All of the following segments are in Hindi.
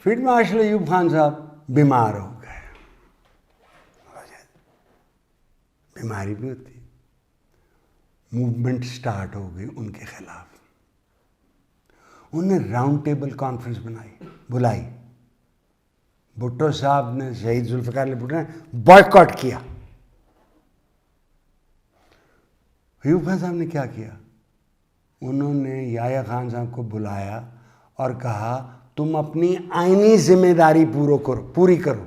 फील्ड मार्शल अयूब खान साहब बीमार हो गए। बीमारी भी होती, मूवमेंट स्टार्ट हो गई उनके खिलाफ। उन्होंने राउंड टेबल कॉन्फ्रेंस बुलाई। भुट्टो साहब ने, शहीद जुल्फ़िकार अली भुट्टो ने बॉयकॉट किया। अयूब खान साहब ने क्या किया, उन्होंने याह्या खान साहब को बुलाया और कहा तुम अपनी आईनी जिम्मेदारी पूरी करो,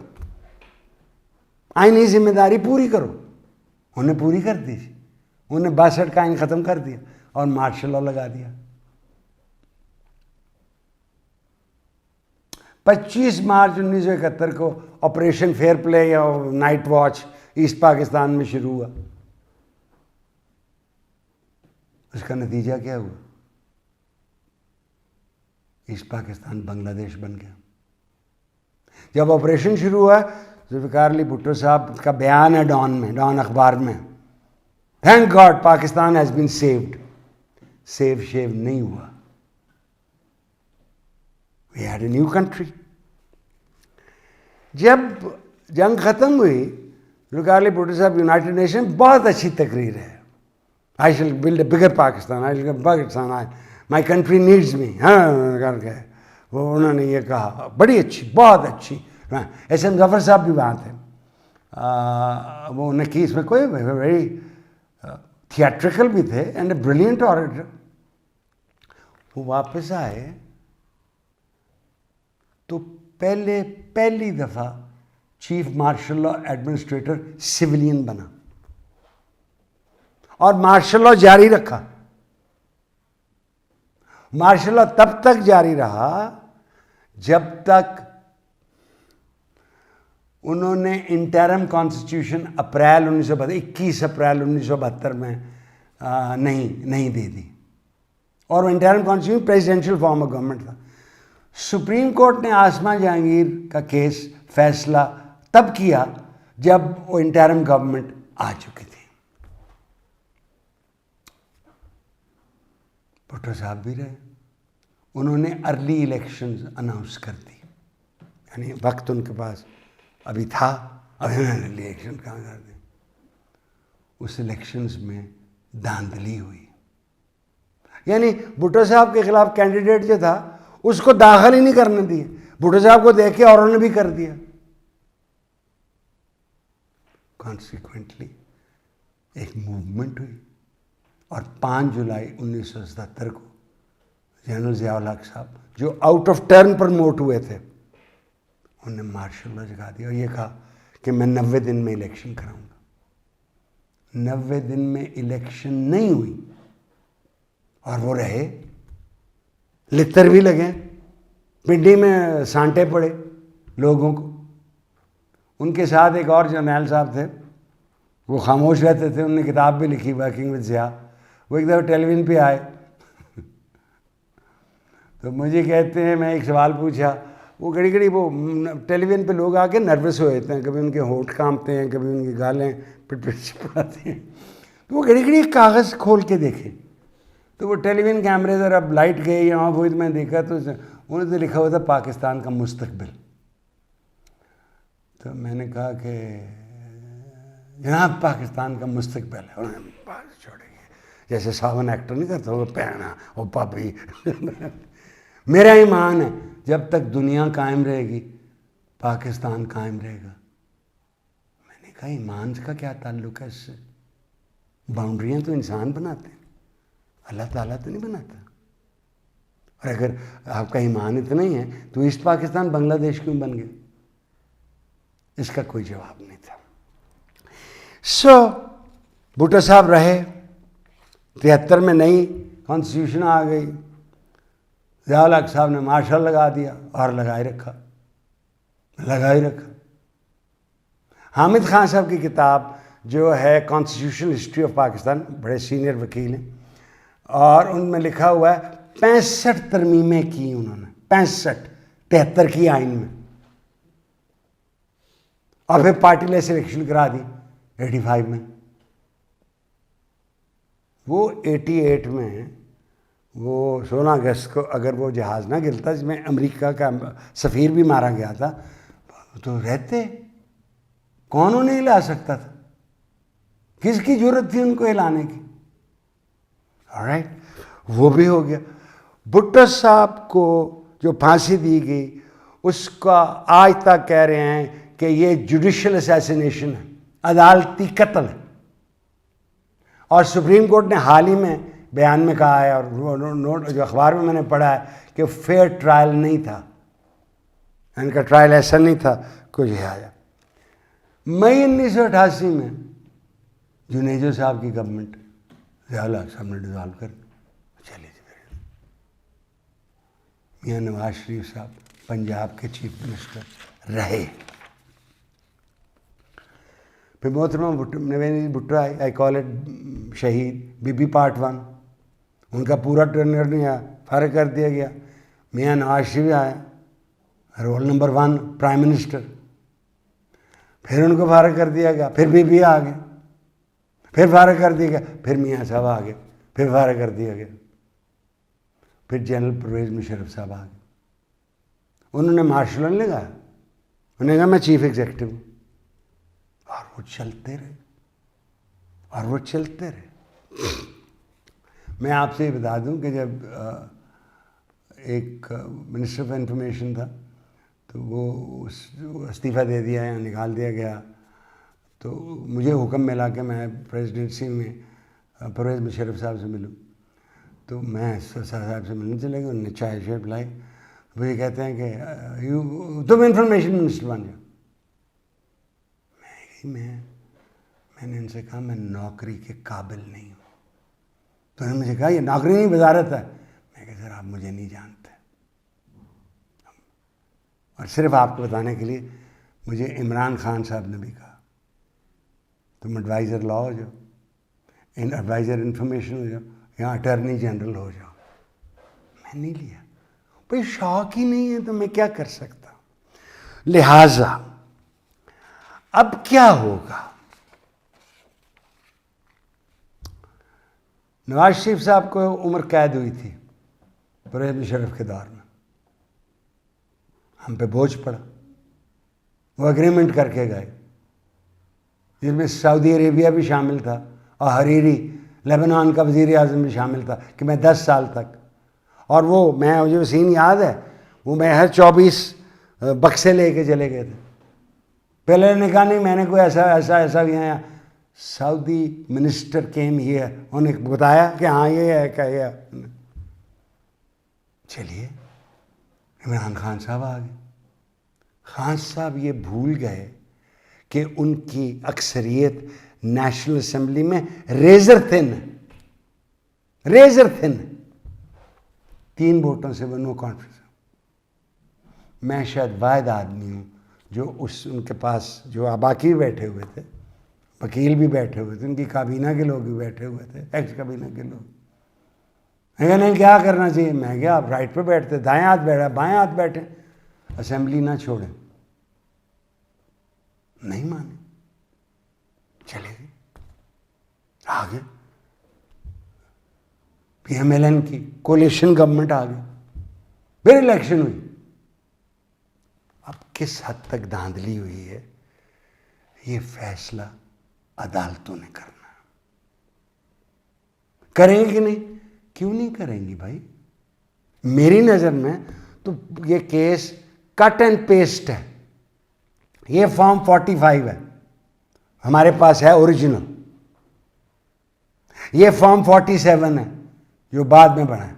आईनी जिम्मेदारी पूरी करो। उन्हें पूरी कर दी। उन्हें 62 का आइन ख़त्म कर दिया और मार्शल लॉ लगा दिया। 25 मार्च 1971 को ऑपरेशन फेयर प्ले या नाइट वॉच ईस्ट पाकिस्तान में शुरू हुआ। उसका नतीजा क्या हुआ, ईस्ट पाकिस्तान बांग्लादेश बन गया। जब ऑपरेशन शुरू हुआ, जुल्फ़िकार अली भुट्टो साहब का बयान है डॉन अखबार में, thank God Pakistan has been saved. Save shave नहीं हुआ, we had a new country. जब जंग ख़त्म हुई, जुल्फ़िकार अली भुट्टो साहब, यूनाइटेड नेशन, बहुत अच्छी तकरीर है, I shall build a bigger Pakistan, I shall Pakistan, my country needs me, हाँ करके वो उन्होंने ये कहा, बड़ी अच्छी, बहुत अच्छी। एस.एम. ज़फ़र साहब भी वहाँ थे। वो उन्हें की इसमें कोई वेरी थिएट्रिकल भी थे एंड ए ब्रिलियंट ऑरेटर। वो वापस आए तो पहली दफ़ा chief marshal law administrator civilian बना और मार्शल लॉ जारी रखा। मार्शल लॉ तब तक जारी रहा जब तक उन्होंने इंटरम कॉन्स्टिट्यूशन 21 अप्रैल 1972 में नहीं दे दी, और वो interim constitution presidential form of government था। सुप्रीम कोर्ट ने आसमा जहांगीर का केस फैसला तब किया जब वो इंटरम गवर्नमेंट आ चुकी थी। भुट्टो साहब भी रहे, उन्होंने अर्ली इलेक्शंस अनाउंस कर दी, यानी वक्त उनके पास अभी था, अभी उन्होंने अर्ली इलेक्शन कहाँ कर दी। उस इलेक्शंस में धांधली हुई, यानी भुट्टो साहब के खिलाफ कैंडिडेट जो था उसको दाखिल ही नहीं करने दिए, भुट्टो साहब को देख के औरों ने भी कर दिया। कॉन्सिक्वेंटली एक मूवमेंट हुई और 5 जुलाई 1977 को जनरल ज़िया-उल हक साहब, जो आउट ऑफ टर्न प्रमोट हुए थे, उन्होंने मार्शल लॉ जगा दिया और ये कहा कि मैं 90 दिन में इलेक्शन कराऊंगा। 90 दिन में इलेक्शन नहीं हुई और वो रहे, लितर भी लगे, पिंडी में सांटे पड़े लोगों को। उनके साथ एक और जर्नैल साहब थे, वो खामोश रहते थे, उन्होंने किताब भी लिखी वर्किंग विद ज़िया। वो एक दफ़ा टेलीविज़न पे आए तो मुझे कहते हैं, मैं एक सवाल पूछा, वो घड़ी घड़ी वो टेलीविज़न पे लोग आके नर्वस हो जाते हैं, कभी उनके होंठ कांपते हैं, कभी उनकी गालें पिट चिपड़ाती हैं, तो वो घड़ी घड़ी कागज़ खोल के देखे, तो वो टेलीविज़न कैमरे से अब लाइट गई यहाँ वो, मैं देखा तो उन्होंने तो लिखा हुआ था पाकिस्तान का मुस्तकबिल। तो मैंने कहा कि जनाब पाकिस्तान का मुस्तकबिल है, उन्होंने बात छोड़ेंगे, जैसे सावन एक्टर नहीं करता वो पहना वो पापी मेरा ईमान है जब तक दुनिया कायम रहेगी पाकिस्तान कायम रहेगा। मैंने कहा ईमान का क्या ताल्लुक है इससे, बाउंड्रियाँ तो इंसान बनाते हैं, अल्लाह ताला तो नहीं बनाता। और अगर आपका ईमान इतना ही है तो ईस्ट पाकिस्तान बांग्लादेश क्यों बन गया, इसका कोई जवाब नहीं था। भुट्टो साहब रहे, 73 में नई कॉन्स्टिट्यूशन आ गई, ज़िया-उल हक साहब ने मार्शल लगा दिया और लगा ही रखा। हामिद खान साहब की किताब जो है कॉन्स्टिट्यूशनल हिस्ट्री ऑफ पाकिस्तान, बड़े सीनियर वकील हैं, और उनमें लिखा हुआ है 65 तरमीमें की उन्होंने, 73 की आइन में, और फिर पार्टी लेस इलेक्शन करा दी 85 में। वो 88 में वो 16 अगस्त को अगर वो जहाज़ ना गिरता जिसमें अमेरिका का सफ़ीर भी मारा गया था, तो रहते, कौन उन्हें हिला सकता था? किसकी जरूरत थी उनको हिलाने की? ऑलराइट, वो भी हो गया। भुट्टो साहब को जो फांसी दी गई, उसका आज तक कह रहे हैं कि ये जुडिशियल असैसिनेशन है, अदालती कत्ल है। और सुप्रीम कोर्ट ने हाल ही में बयान में कहा है, और नोट जो अखबार में मैंने पढ़ा है, कि फेयर ट्रायल नहीं था, इनका ट्रायल ऐसा नहीं था कुछ आया। मई 1988 में जुनेजो साहब की गवर्नमेंट ज़िया-उल हक साहब ने डिज़ोल्व कर चली गई। मियाँ नवाज शरीफ साहब पंजाब के चीफ मिनिस्टर रहे। फिर मोहतरमा नवीन भुट्टो आई कॉल इट शहीद, बीबी पार्ट 1, उनका पूरा टर्नर नहीं आया, फारिग कर दिया गया। मियाँ नवाज शरीफ आए, रोल नंबर 1 प्राइम मिनिस्टर, फिर उनको फारिग कर दिया गया। फिर बीबी आ गए, फिर फारिग कर दिया गया। फिर मियाँ साहब आ गए, फिर फारिग कर दिया गया। फिर जनरल परवेज़ मुशर्रफ साहब आ गए, उन्होंने मार्शल नहीं लगाया, उन्होंने कहा मैं चीफ एग्जीक्यूटिव हूँ, और वो चलते रहे, और वो चलते रहे। मैं आपसे ये बता दूं कि जब एक मिनिस्टर ऑफ इंफॉर्मेशन था, तो वो इस्तीफ़ा दे दिया या निकाल दिया गया, तो मुझे हुक्म मिला कि मैं प्रेसिडेंसी में परवेज़ मुशर्रफ साहब से मिलूं। तो मैं साहब से मिलने चले गए, उन्होंने चाय शाय पिलाई। वो ये कहते हैं कि तुम इंफॉर्मेशन मिनिस्टर बन जाओ। मैंने उनसे कहा मैं नौकरी के काबिल नहीं हूँ। तो उन्होंने मुझे कहा ये नौकरी नहीं वजारत है। मैं कहा सर आप मुझे नहीं जानते, और सिर्फ आपको बताने के लिए मुझे इमरान खान साहब ने भी कहा तुम एडवाइज़र लॉ हो जाओ, एडवाइज़र इंफॉर्मेशन हो जाओ, या अटर्नी जनरल हो जाओ। मैं नहीं लिया भाई, शौक ही नहीं है तो मैं क्या कर सकता। लिहाजा अब क्या होगा? नवाज शरीफ साहब को उम्र कैद हुई थी परवेज़ मुशर्रफ के दौर में, हम पे बोझ पड़ा। वो एग्रीमेंट करके गए जिसमें सऊदी अरेबिया भी शामिल था, और हरीरी लेबनान का वज़ीर आज़म भी शामिल था कि मैं 10 साल तक, और वो मैं मुझे सीन याद है, वो मैं हर 24 बक्से लेके चले गए थे। पहले ने कहा नहीं मैंने कोई ऐसा किया। सऊदी मिनिस्टर केम हियर, उन्हें बताया कि हाँ ये है क्या ये। चलिए इमरान खान साहब आ गए। खान साहब ये भूल गए कि उनकी अक्सरियत नेशनल असेंबली में रेजर थिन 3 वोटों से नो कॉन्फ्रेंस। मैं शायद वाहिद आदमी हूँ जो उनके पास जो बाकी भी बैठे हुए थे, वकील भी बैठे हुए थे, उनकी काबीना के लोग भी बैठे हुए थे, एक्स काबीना के लोग। मैं नहीं क्या करना चाहिए, मैं क्या आप राइट पे बैठते, दाएं हाथ बैठा बाएं हाथ बैठे, असेंबली ना छोड़ें। नहीं माने, चले गए आगे। PMLN की कोलिशन गवर्नमेंट आ गई, फिर इलेक्शन हुई। अब किस हद तक धांधली हुई है ये फैसला अदालतों ने करना। करेंगे कि नहीं? क्यों नहीं करेंगी भाई? मेरी नजर में तो ये केस कट एंड पेस्ट है। ये फॉर्म 45 है, हमारे पास है ओरिजिनल। ये फॉर्म 47 है जो बाद में बना है।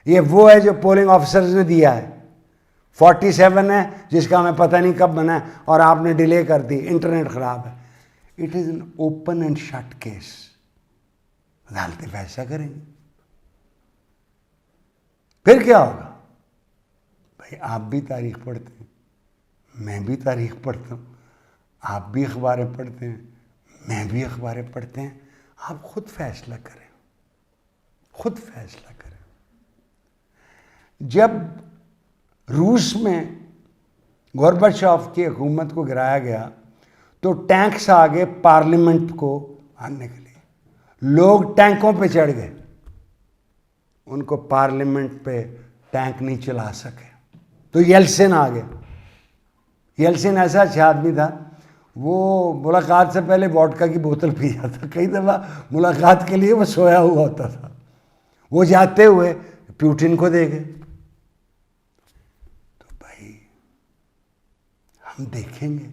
ये वो है जो पोलिंग ऑफिसर्स ने दिया है। 47 है जिसका हमें पता नहीं कब बना है और आपने डिले कर दी, इंटरनेट खराब है। It is an open and shut case. अदालतें फैसला करेंगी, फिर क्या होगा? भाई आप भी तारीख पढ़ते हैं, मैं भी तारीख पढ़ता हूं, आप भी अखबारें पढ़ते हैं, मैं भी अखबारें पढ़ते हैं। आप खुद फैसला करें, खुद फैसला करें। जब रूस में गोर्बाचोव की हुकूमत को गिराया गया तो टैंक्स आ गए पार्लियामेंट को आने के लिए। लोग टैंकों पे चढ़ गए, उनको पार्लियामेंट पे टैंक नहीं चला सके, तो येल्सिन आ गया। येल्सिन ऐसा अच्छा आदमी था, वो मुलाकात से पहले वोडका की बोतल पी जाता, कई दफ़ा मुलाकात के लिए वो सोया हुआ होता था। वो जाते हुए पुतिन को दे गए। तो भाई हम देखेंगे,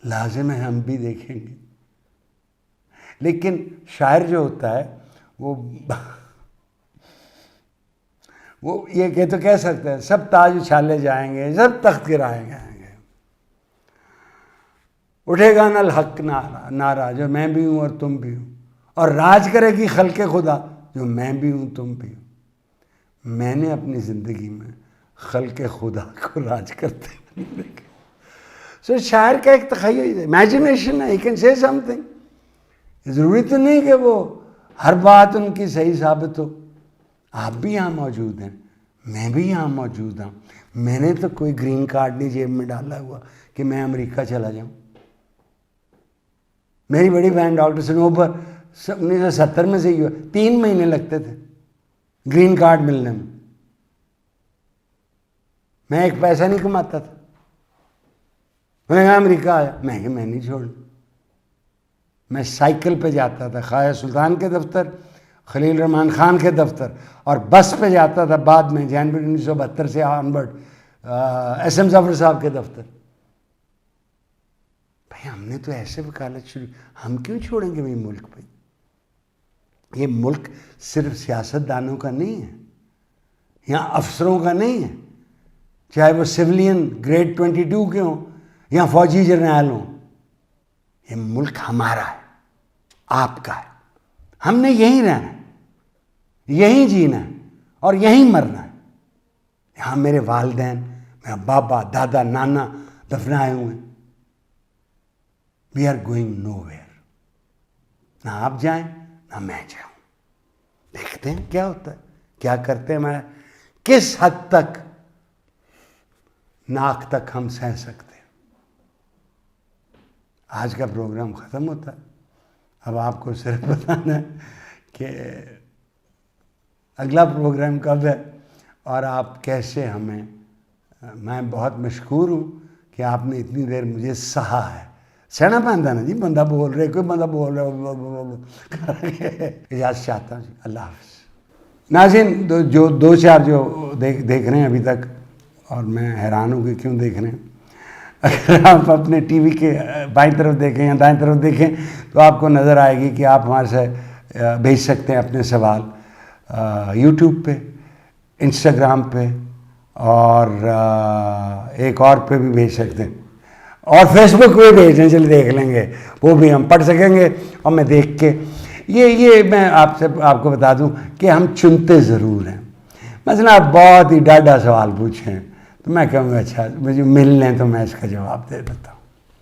लाजिम है हम भी देखेंगे। लेकिन शायर जो होता है वो ये तो कह सकते हैं सब ताज उछाले जाएंगे, सब तख्त गिराएंगे, उठेगा नल हक नारा जो मैं भी हूँ और तुम भी हो, और राज करेगी खल्के खुदा जो मैं भी हूँ तुम भी हो। मैंने अपनी ज़िंदगी में खल्के खुदा को राज करते नहीं देखे। सो शायर का एक तख़य्युल, इमेजिनेशन है, ही कैन से समथिंग। ज़रूरी तो नहीं कि वो हर बात उनकी सही साबित हो। आप भी यहाँ मौजूद हैं, मैं भी यहाँ मौजूद हूँ। मैंने तो कोई ग्रीन कार्ड नहीं जेब में डाला हुआ कि मैं अमेरिका चला जाऊँ। मेरी बड़ी बहन डॉक्टर सनोबर 1970 में से ही हुआ, 3 महीने लगते थे ग्रीन कार्ड मिलने में। मैं एक पैसा नहीं कमाता था। मैंने कहा अमेरिका आया, मैं नहीं छोड़। मैं साइकिल पे जाता था ख्वाजा सुल्तान के दफ्तर, खलील रहमान खान के दफ्तर, और बस पे जाता था बाद में जनवरी 1972 से ऑनवर्ड SM ज़फ़र साहब के दफ्तर। भाई हमने तो ऐसे वकालत शुरू, हम क्यों छोड़ेंगे भाई मुल्क भाई? ये मुल्क सिर्फ सियासतदानों का नहीं है, यहाँ अफसरों का नहीं है, चाहे वो सिविलियन ग्रेड 22 के हों या फौजी जर्नैल हों। ये मुल्क हमारा है, आपका है। हमने यहीं रहना है, यहीं जीना है और यहीं मरना है। यहाँ मेरे वालिदैन, मेरा बाबा दादा नाना दफनाए हुए हैं। We are going nowhere. ना आप जाएं ना मैं जाऊं। देखते हैं क्या होता है, क्या करते हैं हमारा, किस हद तक नाक तक हम सह सकते हैं। आज का प्रोग्राम ख़त्म होता है। अब आपको सिर्फ बताना है कि अगला प्रोग्राम कब है और आप कैसे हमें। मैं बहुत मशकूर हूँ कि आपने इतनी देर मुझे सहा है। सहना पैंदा ना जी, बंदा बोल रहे, कोई बंदा बोल रहा है। इजाज़त चाहता हूँ जी, अल्लाह हाफ़िज़। नाज़रीन जो 2-4 जो देख रहे हैं अभी तक, और मैं हैरान हूँ कि क्यों देख रहे हैं। अगर आप अपने टीवी के बाईं तरफ देखें या दाईं तरफ देखें तो आपको नज़र आएगी कि आप हमारे से भेज सकते हैं अपने सवाल यूट्यूब पे, इंस्टाग्राम पे, और एक और पे भी भेज सकते हैं, और फेसबुक पे भेज दें, चलिए देख लेंगे, वो भी हम पढ़ सकेंगे। और मैं देख के ये मैं आपको बता दूं कि हम चुनते ज़रूर हैं। मसलन आप बहुत ही डाढ़ा सवाल पूछें तो मैं कहूँगा अच्छा मुझे मिल लें तो मैं इसका जवाब दे देता हूँ।